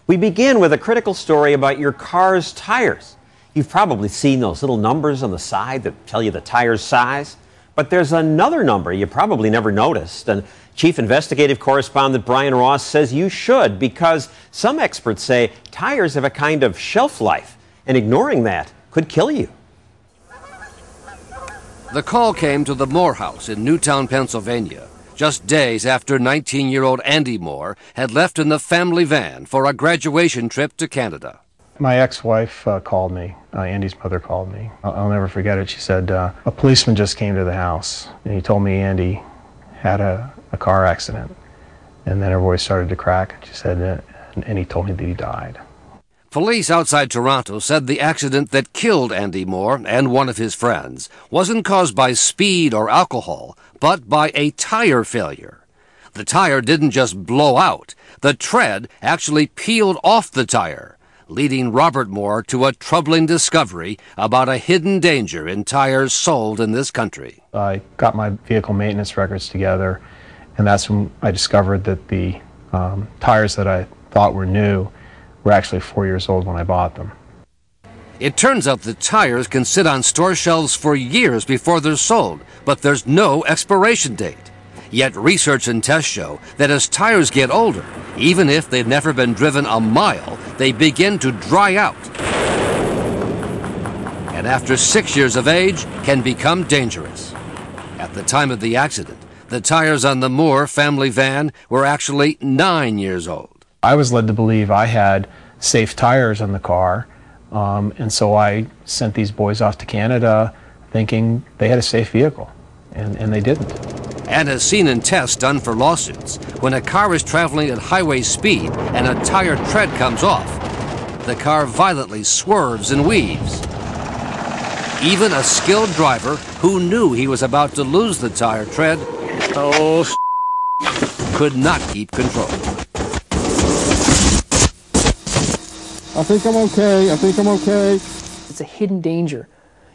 We begin with a critical story about your car's tires. You've probably seen those little numbers on the side that tell you the tire's size. But there's another number you probably never noticed. And Chief Investigative Correspondent Brian Ross says you should, because some experts say tires have a kind of shelf life, and ignoring that could kill you. The call came to the Moore house in Newtown, Pennsylvania, just days after 19-year-old Andy Moore had left in the family van for a graduation trip to Canada. My ex-wife called me. Andy's mother called me. I'll never forget it. She said, a policeman just came to the house, and he told me Andy had a car accident. And then her voice started to crack. She said, and he told me that he died. Police outside Toronto said the accident that killed Andy Moore and one of his friends wasn't caused by speed or alcohol, but by a tire failure. The tire didn't just blow out. The tread actually peeled off the tire, leading Robert Moore to a troubling discovery about a hidden danger in tires sold in this country. I got my vehicle maintenance records together, and that's when I discovered that the tires that I thought were new were actually 4 years old when I bought them. It turns out the tires can sit on store shelves for years before they're sold, but there's no expiration date. Yet research and tests show that as tires get older, even if they've never been driven a mile, they begin to dry out. And after 6 years of age, can become dangerous. At the time of the accident, the tires on the Moore family van were actually 9 years old. I was led to believe I had safe tires on the car, and so I sent these boys off to Canada thinking they had a safe vehicle, and they didn't. And as seen in tests done for lawsuits, when a car is traveling at highway speed and a tire tread comes off, the car violently swerves and weaves. Even a skilled driver who knew he was about to lose the tire tread could not keep control. I think I'm okay. I think I'm okay. It's a hidden danger.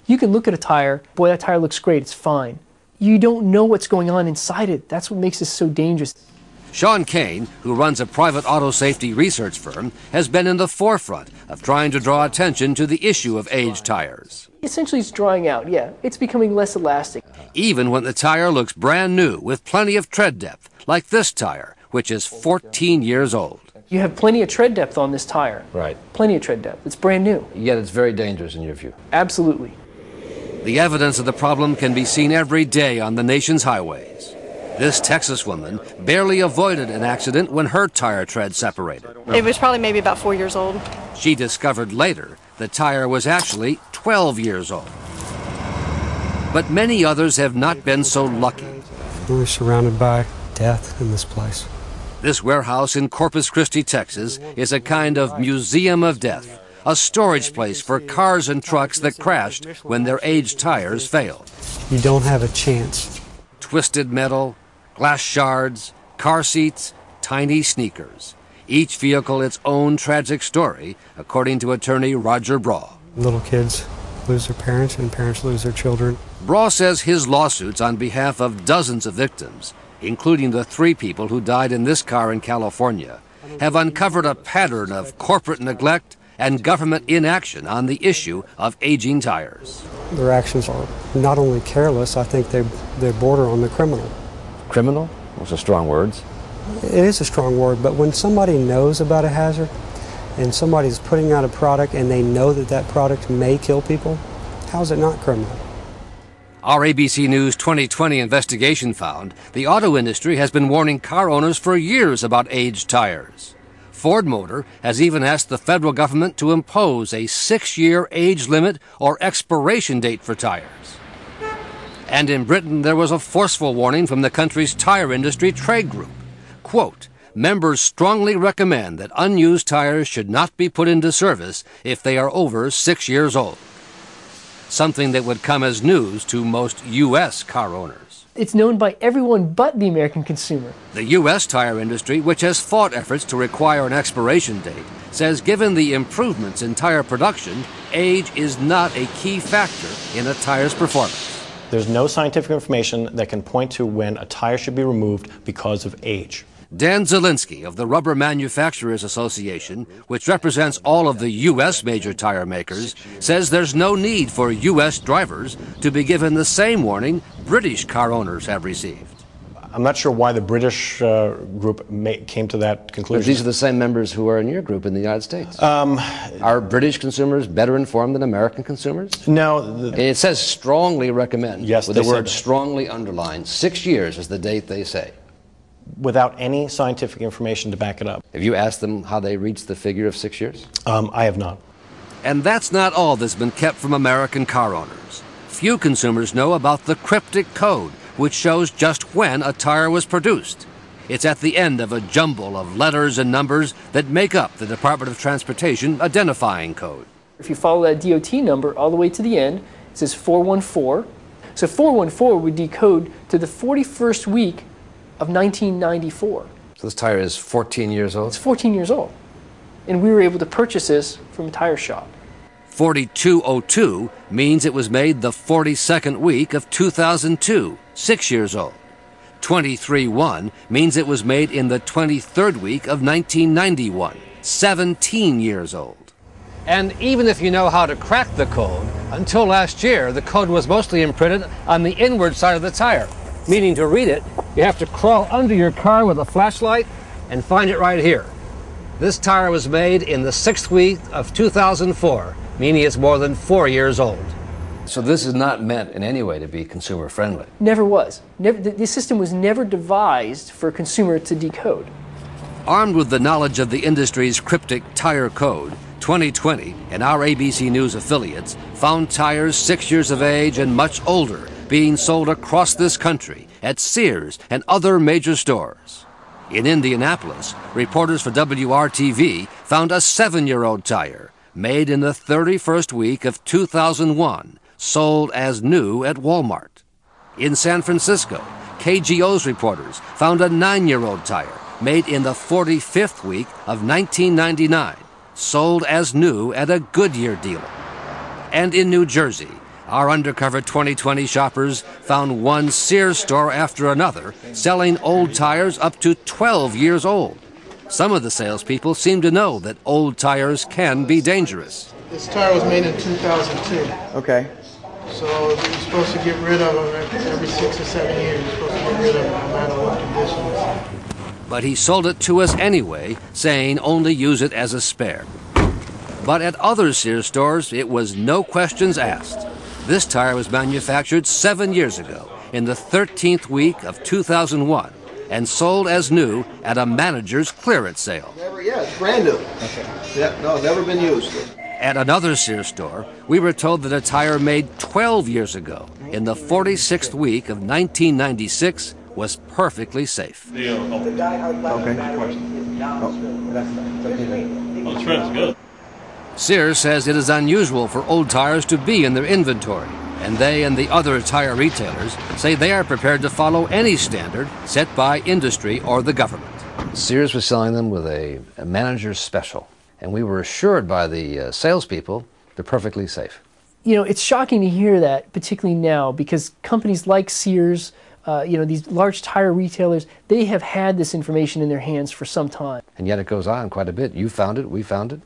You can look at a tire, boy, that tire looks great, it's fine. You don't know what's going on inside it. That's what makes it so dangerous. Sean Kane, who runs a private auto safety research firm, has been in the forefront of trying to draw attention to the issue of aged tires. Essentially, it's drying out, yeah. It's becoming less elastic. Even when the tire looks brand new with plenty of tread depth, like this tire, which is 14 years old. You have plenty of tread depth on this tire. Right. Plenty of tread depth. It's brand new. Yet it's very dangerous in your view. Absolutely. The evidence of the problem can be seen every day on the nation's highways. This Texas woman barely avoided an accident when her tire tread separated. It was probably maybe about 4 years old. She discovered later the tire was actually 12 years old. But many others have not been so lucky. We're surrounded by death in this place. This warehouse in Corpus Christi, Texas, is a kind of museum of death, a storage place for cars and trucks that crashed when their aged tires failed. You don't have a chance. Twisted metal, glass shards, car seats, tiny sneakers. Each vehicle its own tragic story, according to attorney Roger Braw. Little kids lose their parents and parents lose their children. Braw says his lawsuits on behalf of dozens of victims, including the 3 people who died in this car in California, have uncovered a pattern of corporate neglect and government inaction on the issue of aging tires. Their actions are not only careless, I think they border on the criminal. Criminal? Those are strong words. It is a strong word, but when somebody knows about a hazard and somebody's putting out a product and they know that that product may kill people, how is it not criminal? Our ABC News 2020 investigation found the auto industry has been warning car owners for years about aged tires. Ford Motor has even asked the federal government to impose a 6-year age limit or expiration date for tires. And in Britain, there was a forceful warning from the country's tire industry trade group. Quote, members strongly recommend that unused tires should not be put into service if they are over 6 years old. Something that would come as news to most U.S. car owners. It's known by everyone but the American consumer. The U.S. tire industry, which has fought efforts to require an expiration date, says given the improvements in tire production, age is not a key factor in a tire's performance. There's no scientific information that can point to when a tire should be removed because of age. Dan Zielinski of the Rubber Manufacturers Association, which represents all of the U.S. major tire makers, says there's no need for U.S. drivers to be given the same warning British car owners have received. I'm not sure why the British group came to that conclusion. But these are the same members who are in your group in the United States. Are British consumers better informed than American consumers? No. It says strongly recommend. Yes, with the word strongly underlined. 6 years is the date they say. Without any scientific information to back it up. Have you asked them how they reached the figure of 6 years? I have not. And that's not all that's been kept from American car owners. Few consumers know about the cryptic code, which shows just when a tire was produced. It's at the end of a jumble of letters and numbers that make up the Department of Transportation identifying code. If you follow that DOT number all the way to the end, it says 414. So 414 would decode to the 41st week of 1994. So this tire is 14 years old? It's 14 years old. And we were able to purchase this from a tire shop. 4202 means it was made the 42nd week of 2002, 6 years old. 231 means it was made in the 23rd week of 1991, 17 years old. And even if you know how to crack the code, until last year the code was mostly imprinted on the inward side of the tire, meaning to read it, you have to crawl under your car with a flashlight and find it right here. This tire was made in the 6th week of 2004, meaning it's more than 4 years old. So this is not meant in any way to be consumer friendly? Never was. This system was never devised for a consumer to decode. Armed with the knowledge of the industry's cryptic tire code, 2020 and our ABC News affiliates found tires 6 years of age and much older being sold across this country at Sears and other major stores. In Indianapolis, reporters for WRTV found a 7-year-old tire made in the 31st week of 2001, sold as new at Walmart. In San Francisco, KGO's reporters found a 9-year-old tire made in the 45th week of 1999, sold as new at a Goodyear dealer. And in New Jersey, our undercover 2020 shoppers found one Sears store after another selling old tires up to 12 years old. Some of the salespeople seem to know that old tires can be dangerous. This tire was made in 2002. Okay. So you're supposed to get rid of them every 6 or 7 years. You're supposed to get rid of them no matter what conditions. But he sold it to us anyway, saying only use it as a spare. But at other Sears stores, it was no questions asked. This tire was manufactured 7 years ago, in the 13th week of 2001, and sold as new at a manager's clearance sale. It's brand new. Okay. Yeah, no, never been used. At another Sears store, we were told that a tire made 12 years ago, in the 46th week of 1996, was perfectly safe. Okay. That's good. Sears says it is unusual for old tires to be in their inventory, and they and the other tire retailers say they are prepared to follow any standard set by industry or the government. Sears was selling them with a manager's special, and we were assured by the salespeople they're perfectly safe. You know, it's shocking to hear that, particularly now, because companies like Sears, these large tire retailers, they have had this information in their hands for some time. And yet it goes on quite a bit. You found it, we found it.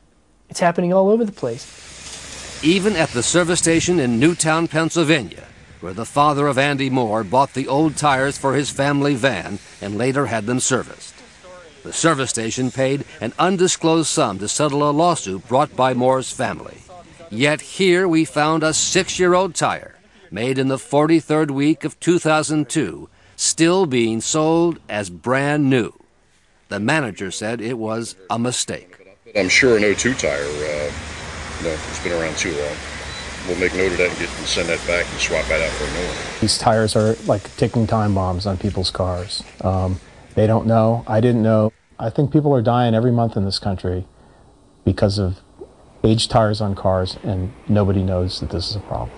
It's happening all over the place. Even at the service station in Newtown, Pennsylvania, where the father of Andy Moore bought the old tires for his family van and later had them serviced. The service station paid an undisclosed sum to settle a lawsuit brought by Moore's family. Yet here we found a 6-year-old tire, made in the 43rd week of 2002, still being sold as brand new. The manager said it was a mistake. I'm sure an 02 tire, it's been around too long. We'll make note of that and send that back and swap that out for a new one. These tires are like ticking time bombs on people's cars. They don't know. I didn't know. I think people are dying every month in this country because of aged tires on cars, and nobody knows that this is a problem.